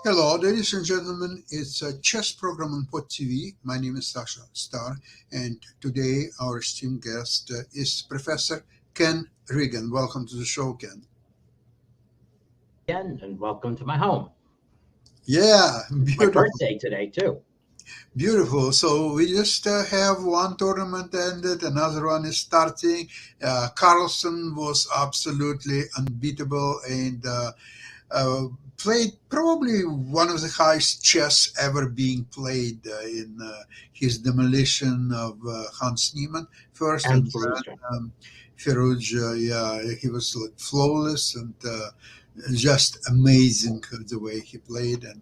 Hello, ladies and gentlemen. It's a chess program on Pod TV. My name is Sasha Starr, and today our esteemed guest is Professor Ken Regan. Welcome to the show, Ken. Again, and welcome to my home. Yeah, It's my beautiful, birthday today, too. beautiful. So we just have one tournament ended, another one is starting. Carlson was absolutely unbeatable and uh, played probably one of the highest chess ever being played in his demolition of Hans Niemann first, And and Fallujah. then Feroz. Yeah, he was like flawless and just amazing the way he played and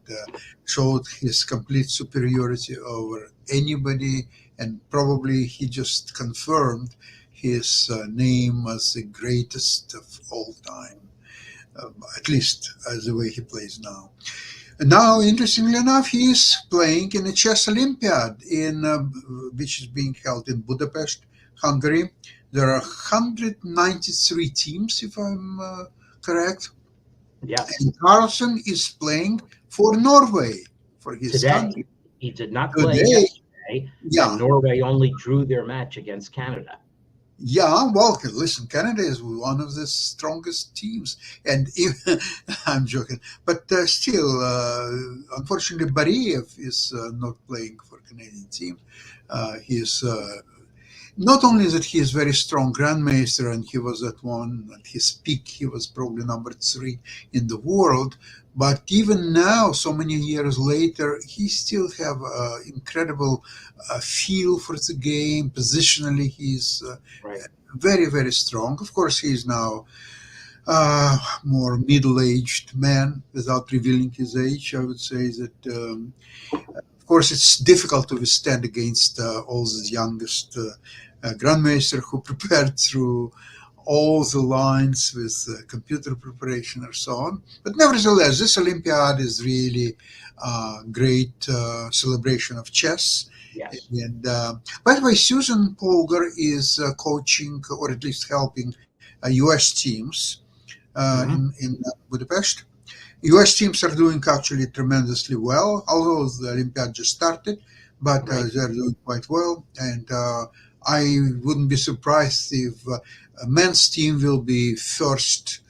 showed his complete superiority over anybody, and probably he just confirmed his name as the greatest of all time, at least as the way he plays now. And now, interestingly enough, he is playing in a chess Olympiad which is being held in Budapest, Hungary. There are 193 teams, if I'm correct. Yes, And Carlsen is playing for Norway, for his today. country. He did not play Today, yesterday, and yeah, Norway only drew their match against Canada. yeah, well, listen, Canada is one of the strongest teams, and even, I'm joking, but still, unfortunately, Bariev is not playing for Canadian team. He is not only that he is very strong grandmaster, and he was at one at his peak, he was probably number three in the world. But even now, so many years later, he still have incredible feel for the game. Positionally, he's Right. very, very strong. Of course, he is now more middle-aged man without revealing his age. I would say that, of course, it's difficult to withstand against all the youngest grandmaster who prepared through all the lines with computer preparation or so on. But nevertheless, this Olympiad is really a great celebration of chess. Yes. And by the way, Susan Polgar is coaching or at least helping U.S. teams Hmm. in Budapest. U.S. teams are doing actually tremendously well, although the Olympiad just started, but Right. they're doing quite well. And I wouldn't be surprised if a men's team will be first,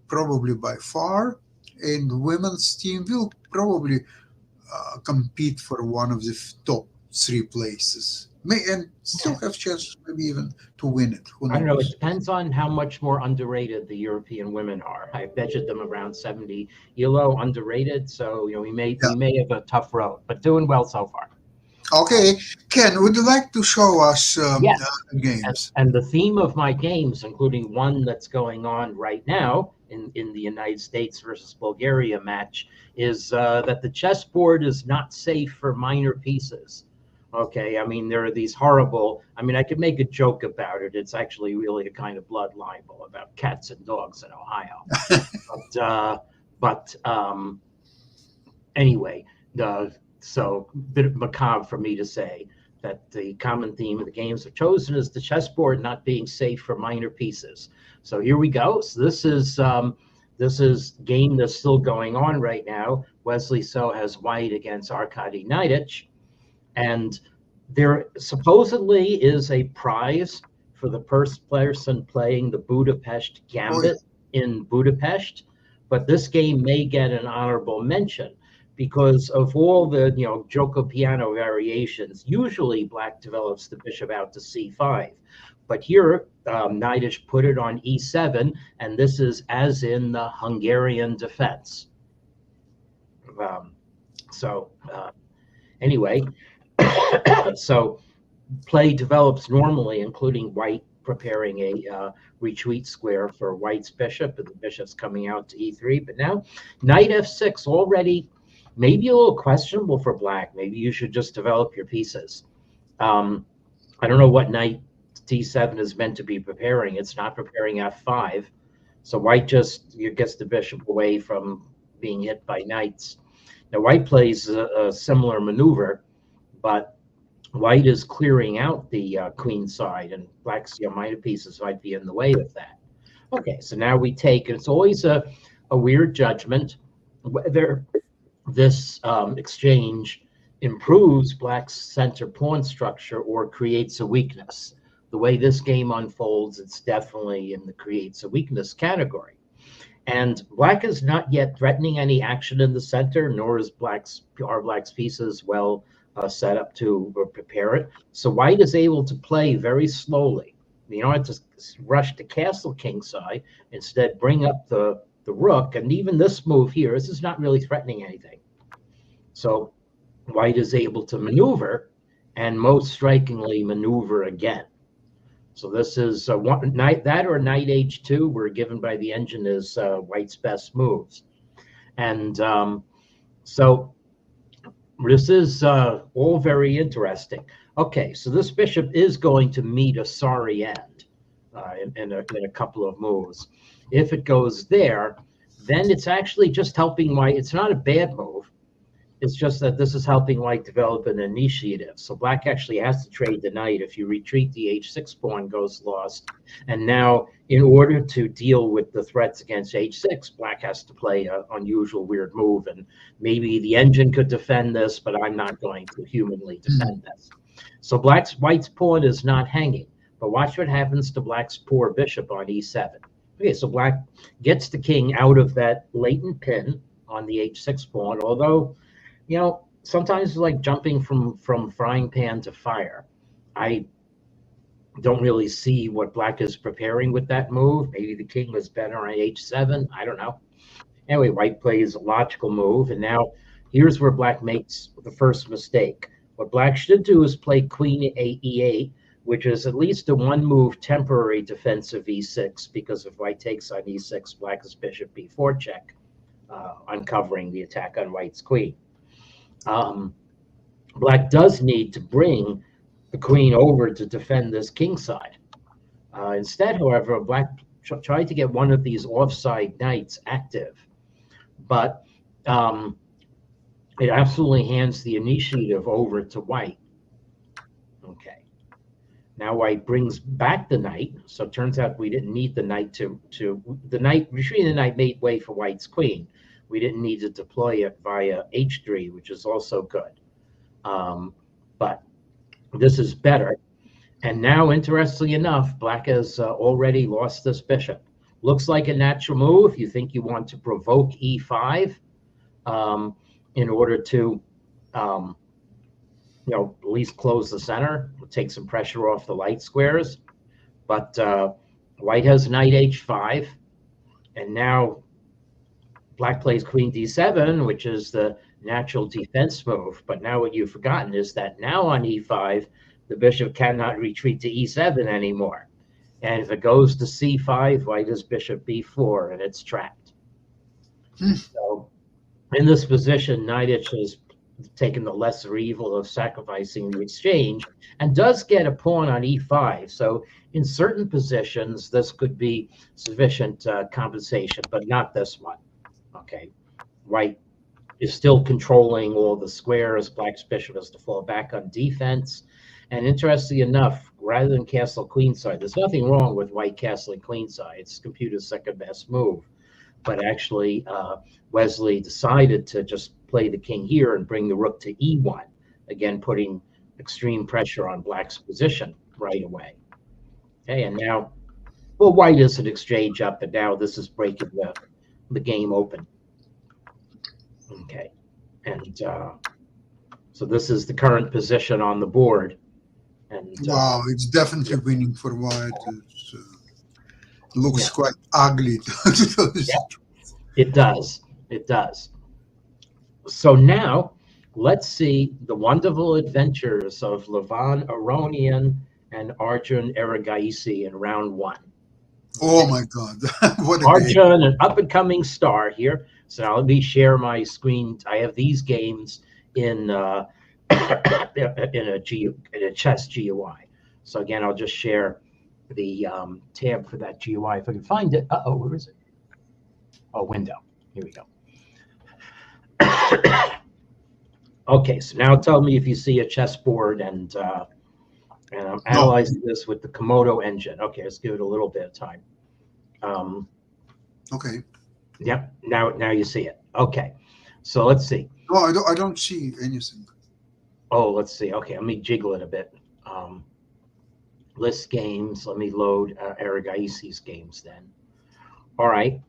probably by far, and women's team will probably compete for one of the top three places. May and still Okay. have chances, maybe even to win it. Who I don't know. It knows? depends on how much more underrated the European women are. I measured them around 70 kilo underrated, so Yeah. we may have a tough road, but doing well so far. Um, Okay, Ken, would you like to show us yes. And, games? and the theme of my games, including one that's going on right now in the United States versus Bulgaria match, is that the chessboard is not safe for minor pieces. Okay, I mean, there are these horrible, I mean, I could make a joke about it. It's actually really a kind of blood libel about cats and dogs in Ohio. But anyway, so a bit macabre for me to say that the common theme of the games I've chosen is the chessboard not being safe for minor pieces. So here we go. So this is game that's still going on right now. Wesley So has white against Arkady Naiditch, and there supposedly is a prize for the first person playing the Budapest Oh, yeah. Gambit in Budapest, but this game may get an honorable mention because of all the Gioco Piano variations. Usually, Black develops the bishop out to c5, but here Naidish put it on e7, and this is as in the Hungarian defense. Um, so anyway, so play develops normally, including white preparing a retreat square for white's bishop, and the bishop's coming out to e3. But now, knight f6 already maybe a little questionable for black. Maybe you should just develop your pieces. Um, I don't know what knight d7 is meant to be preparing. It's not preparing f5. So white just gets the bishop away from being hit by knights. Now, white plays a similar maneuver, but white is clearing out the queen side, and black's minor pieces might be in the way of that. Okay, so now we take, it's always a weird judgment whether this exchange improves black's center pawn structure or creates a weakness. The way this game unfolds, it's definitely in the creates a weakness category. And black is not yet threatening any action in the center, nor is black's pieces well set up to prepare it. So white is able to play very slowly. You don't have to rush to castle kingside. Instead, bring up the rook. And even this move here, this is not really threatening anything. So white is able to maneuver, and most strikingly maneuver again. So this is knight h2 were given by the engine as white's best moves. And so this is all very interesting. Okay, so this bishop is going to meet a sorry end in a couple of moves. If it goes there, then it's actually just helping white. It's not a bad move. It's just that this is helping white develop an initiative. So black actually has to trade the knight. If you retreat, the h6 pawn goes lost. And now, in order to deal with the threats against h6, black has to play an unusual, weird move. And maybe the engine could defend this, but I'm not going to humanly defend this. So white's pawn is not hanging. But watch what happens to black's poor bishop on e7. Okay, so black gets the king out of that latent pin on the h6 pawn, although, you know, sometimes it's like jumping from frying pan to fire. I don't really see what black is preparing with that move. Maybe the king was better on h7. I don't know. Anyway, white plays a logical move, and now here's where black makes the first mistake. What black should do is play queen e8, which is at least a one-move temporary defense of e6, because if white takes on e6, black is bishop b4 check, uncovering the attack on white's queen. Black does need to bring the queen over to defend this king side. Instead, however, black tried to get one of these offside knights active, but it absolutely hands the initiative over to white. Okay. Now white brings back the knight, so it turns out we didn't need the knight retreating the knight made way for white's queen. We didn't need to deploy it via h3, which is also good. But this is better. And now, interestingly enough, black has already lost this bishop. Looks like a natural move. You think you want to provoke e5 in order to, at least close the center, take some pressure off the light squares. But white has knight h5, and now black plays queen d7, which is the natural defense move. But now what you've forgotten is that now on e5, the bishop cannot retreat to e7 anymore. And if it goes to c5, white is bishop b4, and it's trapped. So in this position, Neidich has taken the lesser evil of sacrificing the exchange and does get a pawn on e5. So in certain positions, this could be sufficient compensation, but not this one. Okay, white is still controlling all the squares. Black's bishop has to fall back on defense. And interestingly enough, rather than castle queenside, there's nothing wrong with white castling queenside. It's computer's second best move. But actually, Wesley decided to just play the king here and bring the rook to e1, again putting extreme pressure on black's position right away. Okay, and now, well, white is an exchange up, and now this is breaking the game open. Okay, and so this is the current position on the board. And wow, it's definitely winning for white. It looks quite ugly. It does. It does. So now let's see the wonderful adventures of Levan Aronian and Arjun Erigaisi in round one. Oh my God. What a Arjun, an up-and-coming star here. So now let me share my screen. I have these games in a chess GUI. So again, I'll just share the tab for that GUI if I can find it. Uh-oh, where is it? Oh, window. Here we go. Okay, so now tell me if you see a chessboard, and I'm analyzing this with the Komodo engine. Okay, let's give it a little bit of time. Okay. Yep, now you see it. Okay, So let's see. No, I don't see anything. Oh, let's see. Okay, let me jiggle it a bit. List games. Let me load Erigaisi's games then. All right.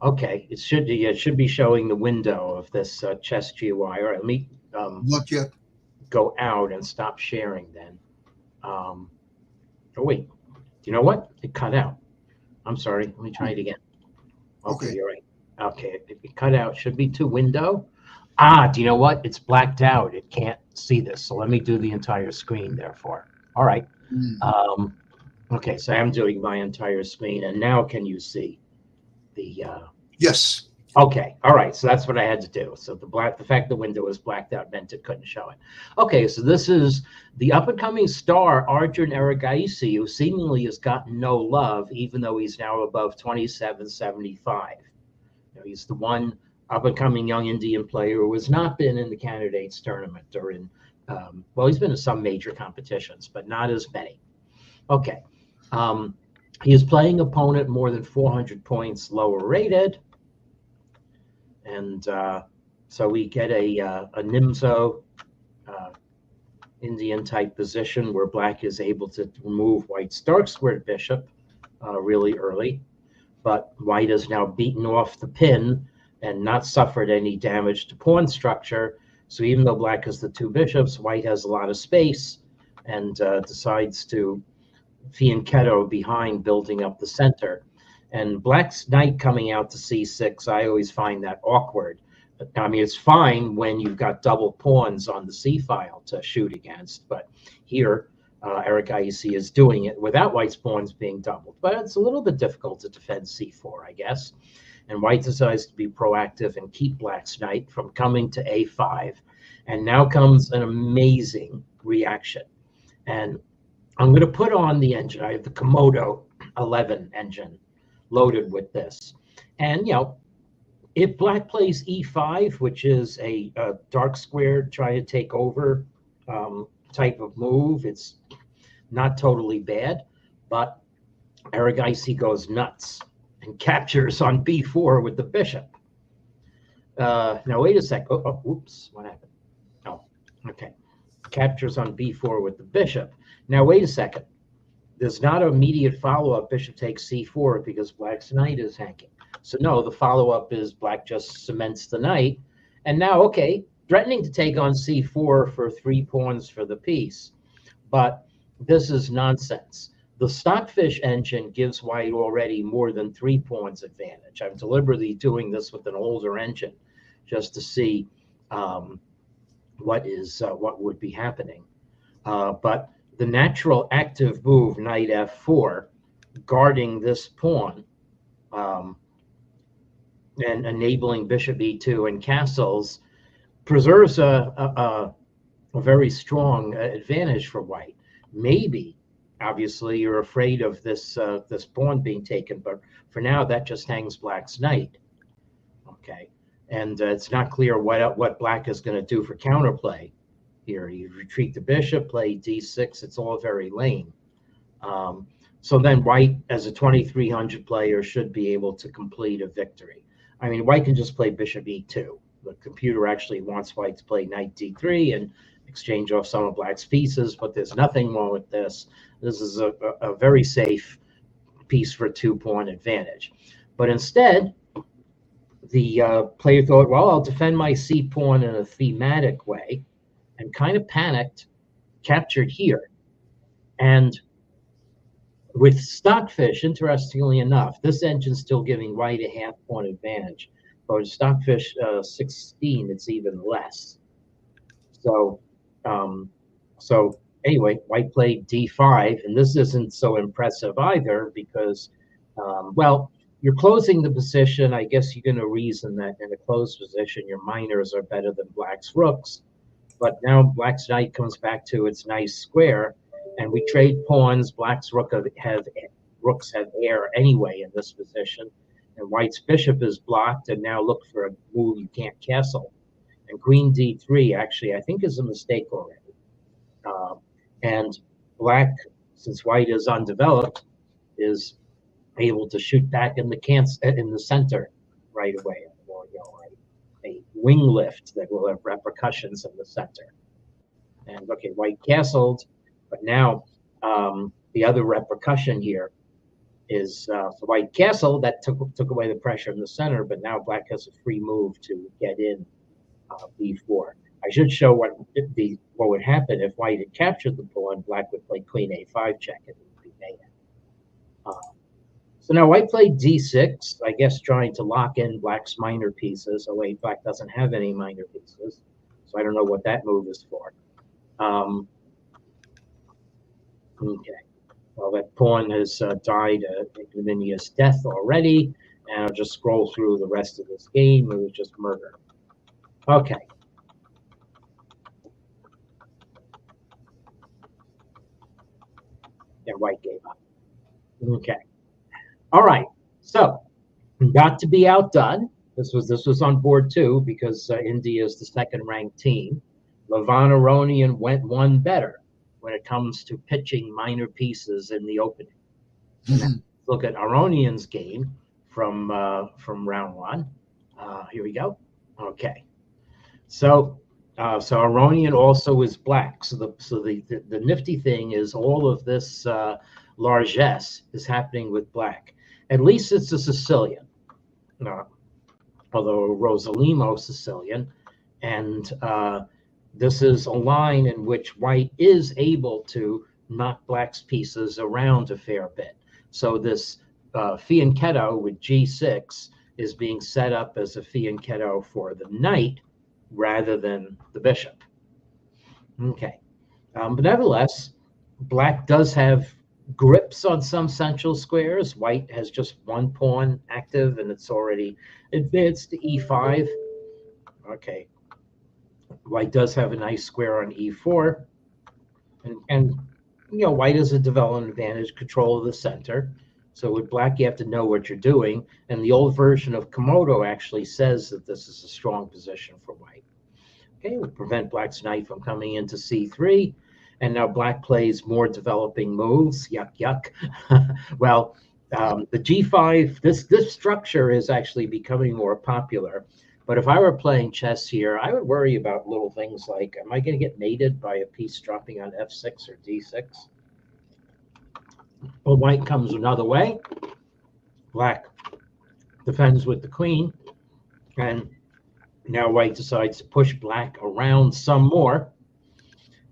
Okay. It should be showing the window of this chess GUI. All right. Let me Not yet. go out and stop sharing then. Oh wait. You know what? It cut out. I'm sorry. Let me try it again. Okay, you're right. Okay, it cut out. Should be to window. Do you know what? It's blacked out. It can't see this. So let me do the entire screen, therefore. All right. Okay, so I'm doing my entire screen. And now can you see the... Yes. Okay, all right. So that's what I had to do. So the fact the window was blacked out meant it couldn't show it. Okay, so this is the up-and-coming star, Arjun Erigaisi, who seemingly has gotten no love, even though he's now above 2775. He's the one up-and-coming young Indian player who has not been in the candidates tournament or in, well, he's been in some major competitions, but not as many. Okay. He is playing opponent more than 400 points lower rated. And so we get a Nimzo Indian type position where black is able to remove white's dark squared bishop really early. But white has now beaten off the pin and not suffered any damage to pawn structure. So even though black has the two bishops, white has a lot of space and decides to fianchetto behind, building up the center. And black's knight coming out to c6, I always find that awkward. I mean, it's fine when you've got double pawns on the c file to shoot against, but here, Erigaisi is doing it without white's pawns being doubled. But it's a little bit difficult to defend c4, I guess. And white decides to be proactive and keep black's knight from coming to a5. And now comes an amazing reaction. And I'm going to put on the engine. I have the Komodo 11 engine loaded with this. And, if black plays e5, which is a dark square try to take over type of move, it's not totally bad, but Erigaisi goes nuts and captures on b4 with the bishop. Now, wait a sec. Whoops, what happened? Oh, okay. Captures on b4 with the bishop. Now, wait a second. There's not an immediate follow-up bishop takes c4 because black's knight is hanging. So no, the follow-up is black just cements the knight. And now, okay, threatening to take on c4 for 3 pawns for the piece. But this is nonsense. The Stockfish engine gives white already more than 3 pawns advantage. I'm deliberately doing this with an older engine just to see what would be happening. But the natural active move, knight f4, guarding this pawn and enabling bishop e2 and castles, preserves a very strong advantage for white. Maybe, obviously, you're afraid of this this pawn being taken, but for now, that just hangs black's knight. Okay, and it's not clear what black is going to do for counterplay here. You retreat the bishop, play d6. It's all very lame. So then white, as a 2300 player, should be able to complete a victory. I mean, white can just play bishop e2. The computer actually wants white to play knight d3 and exchange off some of black's pieces, but there's nothing wrong with this. This is a very safe piece for 2-pawn advantage. But instead, the player thought, well, I'll defend my c pawn in a thematic way, and kind of panicked, captured here. And with Stockfish, interestingly enough, this engine's still giving white a half-pawn advantage. But with Stockfish 16, it's even less. So, anyway, white played d5, and this isn't so impressive either because, well, you're closing the position. I guess you're going to reason that in a closed position, your minors are better than black's rooks. But now black's knight comes back to its nice square, and we trade pawns. Black's rooks have air anyway in this position, and white's bishop is blocked. And now look for a move you can't castle. And queen d3 actually I think is a mistake already. And black, since white is undeveloped, is able to shoot back in the center right away. a wing lift that will have repercussions in the center. And okay, white castled, but now the other repercussion here is for white castle that took away the pressure in the center, but now black has a free move to get in b4. I should show what would happen if white had captured the pawn. Black would play queen a5 check, and it would be mayhem. So now white played d6, I guess trying to lock in black's minor pieces. Oh wait, black doesn't have any minor pieces, so I don't know what that move is for. Okay, well, that pawn has died an ignominious death already, and I'll just scroll through the rest of this game. It was just murder. Okay. And white gave up. Okay. All right. So, not to be outdone. This was on board 2 because India is the second-ranked team. Levon Aronian went one better when it comes to pitching minor pieces in the opening. Look at Aronian's game from round 1. Here we go. Okay. So Aronian also is black. So the nifty thing is all of this largesse is happening with black. At least it's a Sicilian, although Rosalimo Sicilian, and this is a line in which white is able to knock black's pieces around a fair bit. So this fianchetto with g6 is being set up as a fianchetto for the knight rather than the bishop. Okay. But nevertheless, black does have grips on some central squares. White has just one pawn active, and it's already advanced to e5. Okay. White does have a nice square on e4. And white has a development advantage, control of the center. So with black, you have to know what you're doing. And the old version of Komodo actually says that this is a strong position for white. Okay, we prevent black's knight from coming into c3. And now black plays more developing moves. Yuck, yuck. Well, the g5, this structure is actually becoming more popular. But if I were playing chess here, I would worry about little things like, am I going to get mated by a piece dropping on f6 or d6? Well, white comes another way. Black defends with the queen. And now white decides to push black around some more.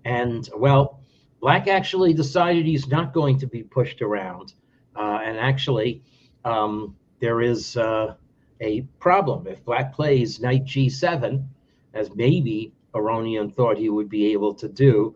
And, well, black actually decided he's not going to be pushed around. And actually, there is a problem. If black plays knight g7, as maybe Aronian thought he would be able to do,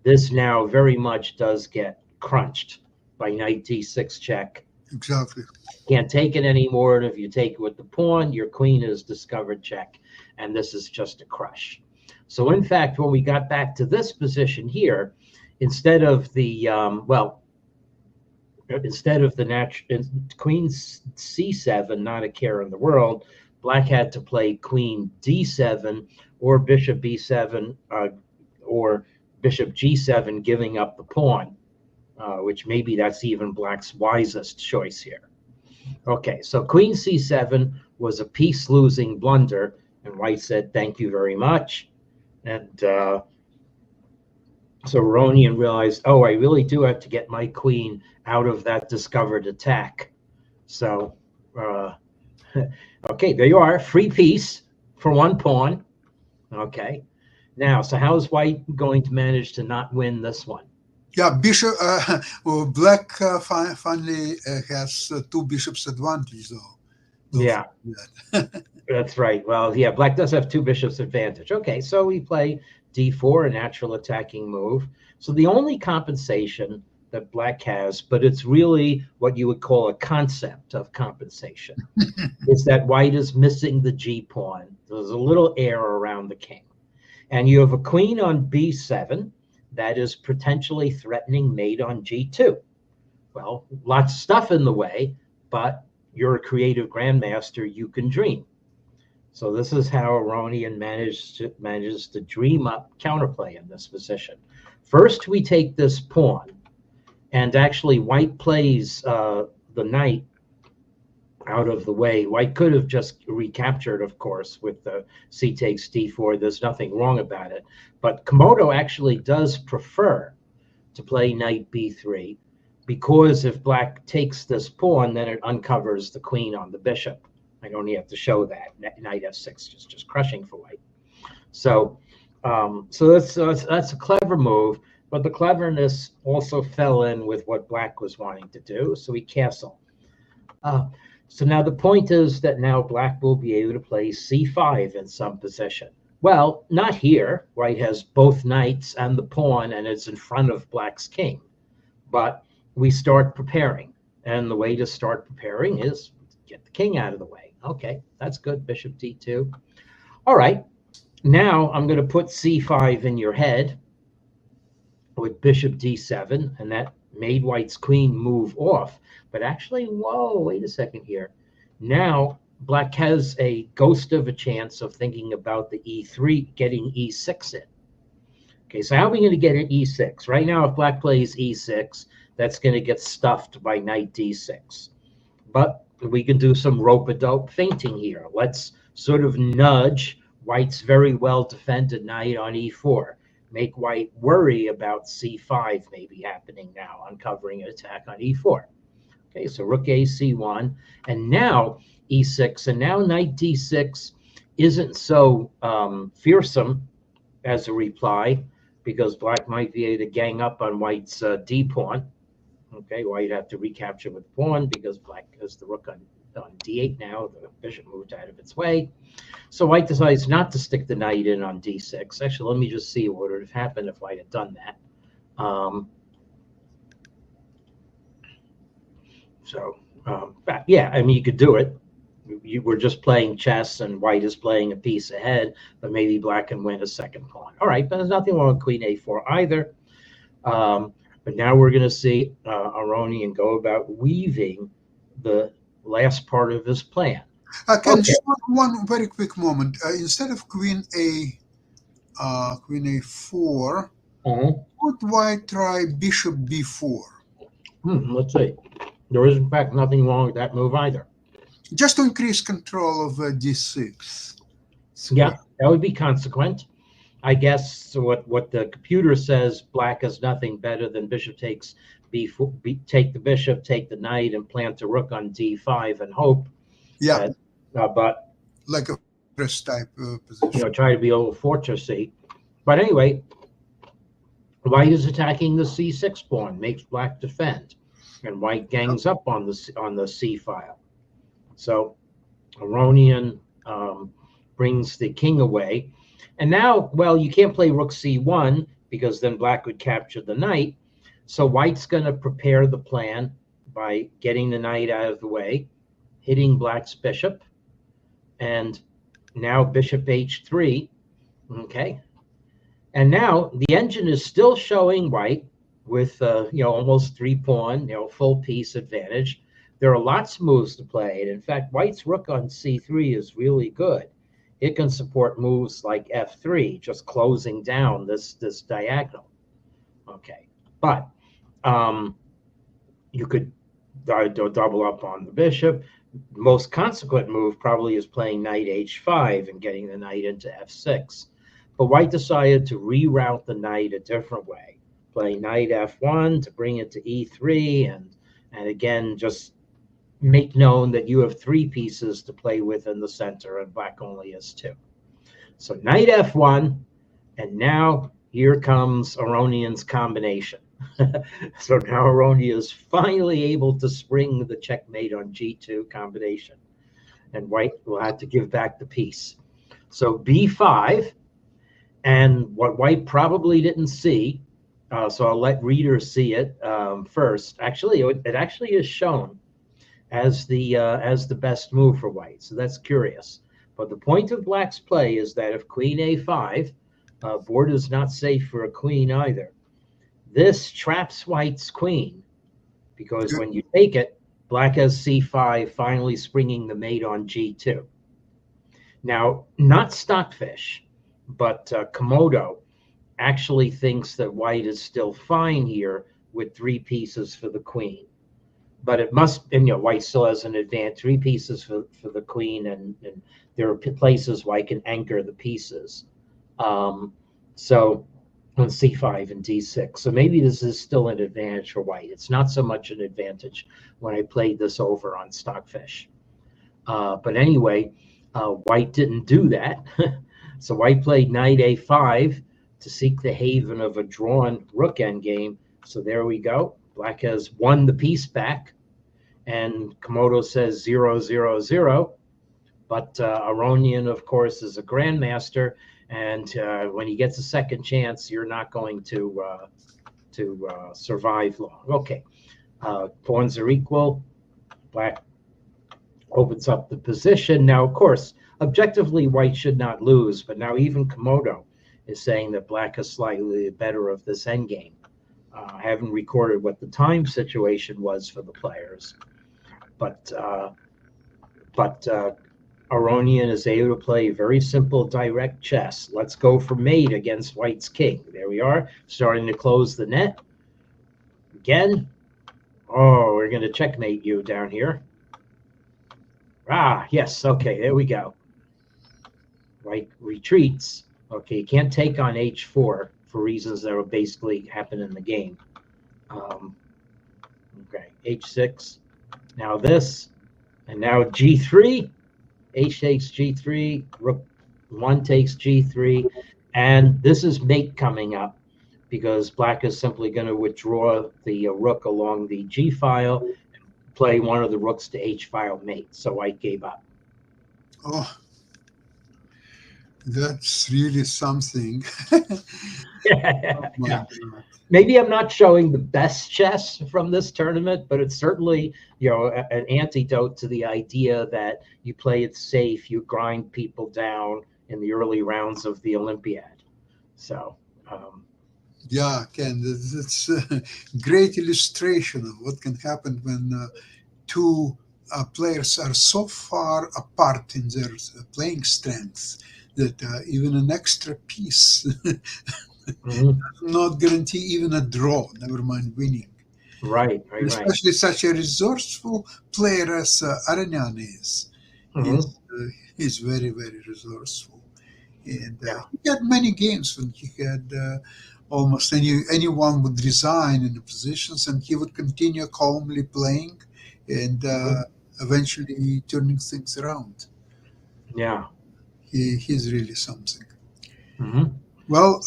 this now very much does get crunched by knight d6 check. Exactly. Can't take it anymore. And if you take it with the pawn, your queen is discovered check. And this is just a crush. So in fact, when we got back to this position here, instead of the queen c7, not a care in the world, black had to play queen d7 or bishop b7 or bishop g7, giving up the pawn, which maybe that's even black's wisest choice here. Okay, so queen c7 was a piece-losing blunder, and white said, thank you very much. And so Aronian realized, oh, I really do have to get my queen out of that discovered attack. So, okay, there you are, free piece for one pawn. Okay, now, so how is white going to manage to not win this one? Yeah, bishop. Black finally has 2 bishops advantage, though. Yeah, that's right. Well, yeah, black does have 2 bishops advantage. Okay, so we play d4, a natural attacking move. So the only compensation that black has, but it's really what you would call a concept of compensation, is that white is missing the g pawn. There's a little air around the king. And you have a queen on b7 that is potentially threatening mate on g2. Well, lots of stuff in the way, but you're a creative grandmaster, you can dream. So this is how Aronian manages to dream up counterplay in this position. First, we take this pawn, and actually white plays the knight out of the way. White could have just recaptured, of course, with the c takes d4. There's nothing wrong about it. But Komodo actually does prefer to play knight b3, because if black takes this pawn, then it uncovers the queen on the bishop. I don't have to show that. Knight f6 is just crushing for white. So that's a clever move, but the cleverness also fell in with what black was wanting to do, so he castled. So now the point is that now black will be able to play c5 in some position. Well, not here. White has both knights and the pawn, and it's in front of black's king. But we start preparing, and the way to start preparing is get the king out of the way. Okay, that's good. Bishop d2. All right, now I'm going to put c5 in your head with bishop d7, and that made white's queen move off. But actually, whoa, wait a second here. Now black has a ghost of a chance of thinking about the e3, getting e6 in. Okay, so how are we going to get an e6? Right now, if black plays e6, that's going to get stuffed by knight d6. But we can do some rope-a-dope feinting here. Let's sort of nudge white's very well-defended knight on e4. Make white worry about c5 maybe happening now, uncovering an attack on e4. Okay, so rook a, c1, and now e6, and now knight d6 isn't so fearsome as a reply, because black might be able to gang up on white's d-pawn. Okay, white have to recapture with pawn because black has the rook on d8 now. The bishop moved out of its way. So white decides not to stick the knight in on d6. Actually, let me just see what would have happened if white had done that. Yeah, I mean, you could do it. You were just playing chess, and white is playing a piece ahead, but maybe black can win a second pawn. All right, but there's nothing wrong with queen a4 either. But now we're going to see Aronian go about weaving the last part of his plan. Ken, just one very quick moment. Instead of queen a4, would white try bishop b4? Let's see. There is, in fact, nothing wrong with that move either. Just to increase control of d6. Yeah, that would be consequent. I guess what the computer says, black is nothing better than bishop takes b4, take the bishop, take the knight, and plant a rook on d5 and hope. Yeah, but like a press type position. You know, try to be a little fortressy. But anyway, white is attacking the c6 pawn, makes black defend, and white gangs up on the c file. So Aronian brings the king away. And now, well, you can't play rook c1 because then black would capture the knight. So white's going to prepare the plan by getting the knight out of the way, hitting black's bishop, and now bishop h3. Okay. And now the engine is still showing white with almost 3-pawn, full piece advantage. There are lots of moves to play. And in fact, white's rook on c3 is really good. It can support moves like f3, just closing down this diagonal. Okay, but you could double up on the bishop. The most consequent move probably is playing knight h5 and getting the knight into f6. But white decided to reroute the knight a different way, play knight f1 to bring it to e3, and again just make known that you have 3 pieces to play with in the center and black only has 2. So knight f1, and now here comes Aronian's combination. So now Aronian is finally able to spring the checkmate on g2 combination, and white will have to give back the piece. So b5, and what white probably didn't see, so I'll let readers see it first. Actually, it actually is shown as the best move for white. So that's curious. But the point of black's play is that if queen a5, board is not safe for a queen either. This traps white's queen, because when you take it, black has c5, finally springing the mate on g2. Now, not Stockfish, but Komodo actually thinks that white is still fine here with 3 pieces for the queen. but it must, and white still has an advantage, 3 pieces for the queen, and there are places where I can anchor the pieces. So on c5 and d6. So maybe this is still an advantage for white. It's not so much an advantage when I played this over on Stockfish. But anyway, white didn't do that. So white played knight a5 to seek the haven of a drawn rook endgame. So there we go. Black has won the piece back. And Komodo says 0-0-0. But Aronian, of course, is a grandmaster. And when he gets a second chance, you're not going to survive long. Okay, pawns are equal. Black opens up the position. Now, of course, objectively, white should not lose. But now even Komodo is saying that black is slightly better of this endgame. I haven't recorded what the time situation was for the players, but Aronian is able to play very simple, direct chess. Let's go for mate against white's king. There we are, starting to close the net. Again. Oh, we're going to checkmate you down here. Ah, yes. Okay, there we go. White retreats. Okay, you can't take on h4 for reasons that will basically happen in the game. Okay, h6. Now this, and now g3. H takes g3, rook 1 takes g3, and this is mate coming up because black is simply going to withdraw the rook along the g file, play one of the rooks to h file mate. So white gave up. Oh, that's really something. Oh my Yeah. God. Maybe I'm not showing the best chess from this tournament, but it's certainly, an antidote to the idea that you play it safe, you grind people down in the early rounds of the Olympiad. So, Yeah, Ken, that's a great illustration of what can happen when two players are so far apart in their playing strengths that even an extra piece not guarantee even a draw, never mind winning. right. Especially such a resourceful player as Aronian is. He's very, very resourceful. And he had many games when he had almost anyone would resign in the positions and he would continue calmly playing and eventually turning things around. Yeah. He's really something. Mm-hmm. Well,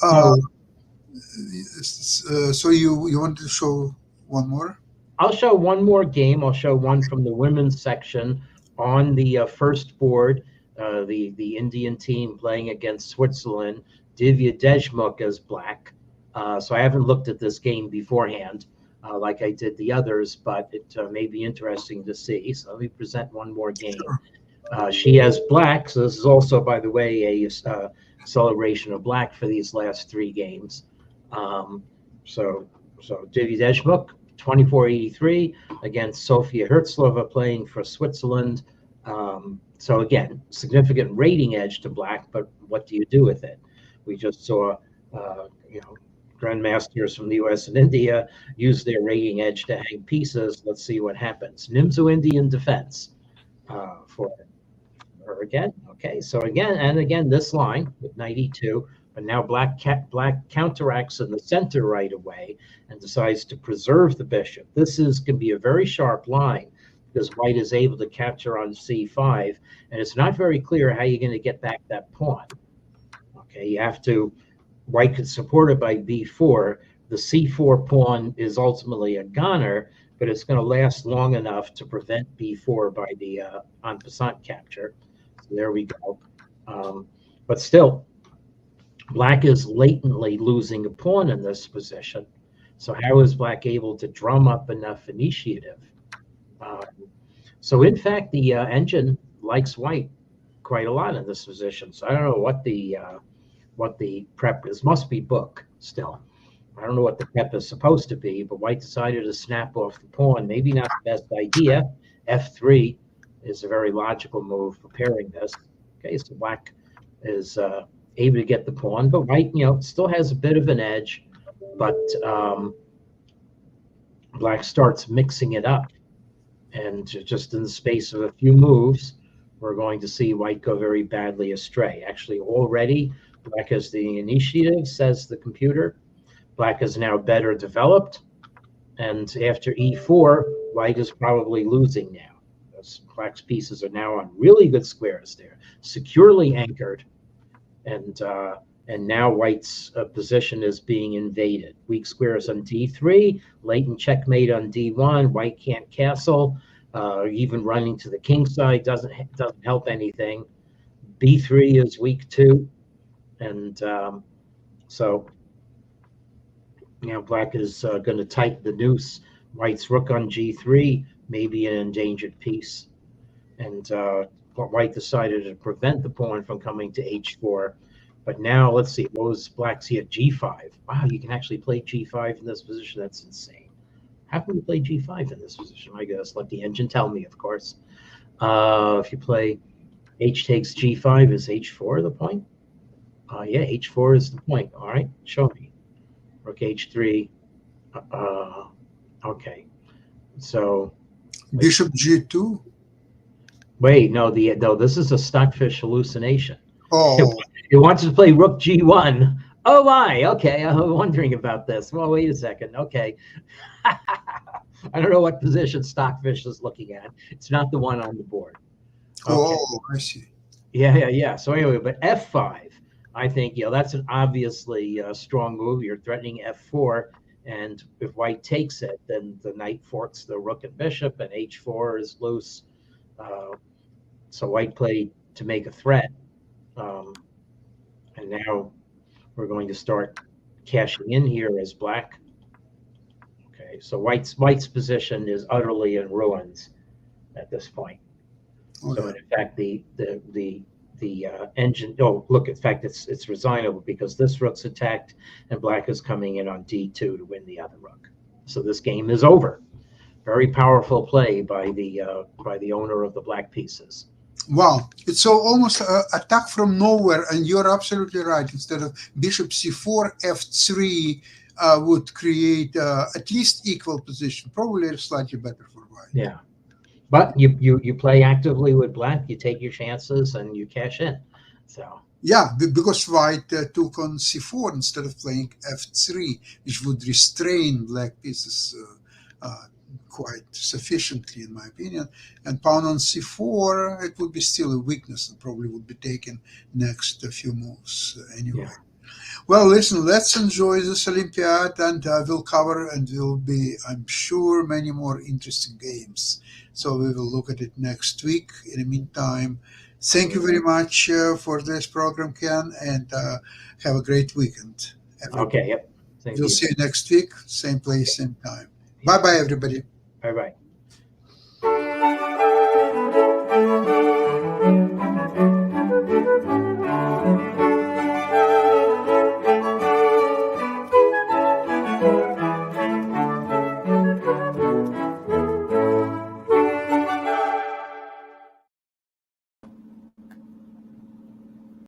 so you want to show one more? I'll show one more game. I'll show one from the women's section on the first board. The Indian team playing against Switzerland. Divya Deshmukh as black. So I haven't looked at this game beforehand like I did the others, but it may be interesting to see. So let me present one more game. She has black. So this is also, by the way, a celebration of black for these last 3 games. So Divya Deshmukh, 24-83 against Sofia Hertzlova playing for Switzerland. So again, significant rating edge to black, but what do you do with it? We just saw, grandmasters from the U.S. and India use their rating edge to hang pieces. Let's see what happens. Nimzo Indian defense for her again. Okay, so again, this line with knight e2, but now black counteracts in the center right away and decides to preserve the bishop. This can be a very sharp line because white is able to capture on c5, and it's not very clear how you're going to get back that pawn. Okay, you have to. White could support it by b4. The c4 pawn is ultimately a goner, but it's going to last long enough to prevent b4 by the en passant capture. So there we go. But still, black is latently losing a pawn in this position. So how is black able to drum up enough initiative? So in fact, the engine likes white quite a lot in this position. So I don't know what the prep is. Must be book still. I don't know what the prep is supposed to be, but white decided to snap off the pawn. Maybe not the best idea. F3 is a very logical move preparing this. Okay, so black is able to get the pawn, but white, still has a bit of an edge, but black starts mixing it up. And just in the space of a few moves, we're going to see white go very badly astray. Actually, already, black has the initiative, says the computer. Black is now better developed. And after e4, white is probably losing now. Black's pieces are now on really good squares there, securely anchored. And now white's position is being invaded. Weak squares on d3, latent checkmate on d1. White can't castle. Even running to the king side doesn't help anything. b3 is weak too, and so black is going to tighten the noose. White's rook on g3, maybe an endangered piece, and white decided to prevent the pawn from coming to h4. But now let's see, what was black's here? G5. Wow, you can actually play G5 in this position. That's insane. How can you play G5 in this position? I guess let the engine tell me, of course. If you play H takes G5, is H4 the point? Yeah, H4 is the point. All right, show me. Rook H3. Okay, so Bishop G2. Wait, no, this is a Stockfish hallucination. Oh, It wants to play Rook G1. Oh my, okay, I was wondering about this. Well, wait a second. Okay. I don't know what position Stockfish is looking at. It's not the one on the board. Okay. oh, I see. Yeah. So anyway, but F5, I think, that's an obviously strong move. You're threatening F4, and if white takes it, then the knight forks the rook and bishop, and H4 is loose. So white played to make a threat. And now we're going to start cashing in here as black. Okay, so white's position is utterly in ruins at this point. Okay. So in fact, the engine. Oh, look! In fact, it's resignable because this rook's attacked, and black is coming in on d2 to win the other rook. So this game is over. Very powerful play by the owner of the black pieces. Wow, it's so almost an attack from nowhere, and you're absolutely right. Instead of bishop c4, f3 would create at least equal position, probably slightly better for white. Yeah, but you play actively with black, you take your chances, and you cash in. So yeah, because white took on c4 instead of playing f3, which would restrain black pieces quite sufficiently, in my opinion. And pawn on c4, it would be still a weakness and probably would be taken next a few moves anyway. Yeah. Well, listen, let's enjoy this Olympiad, and we'll cover, and will be, I'm sure, many more interesting games. So we will look at it next week. In the meantime, thank you very much for this program, Ken, and have a great weekend. Okay, yep. We'll see you next week, same place, same time. Bye-bye, everybody. Bye-bye.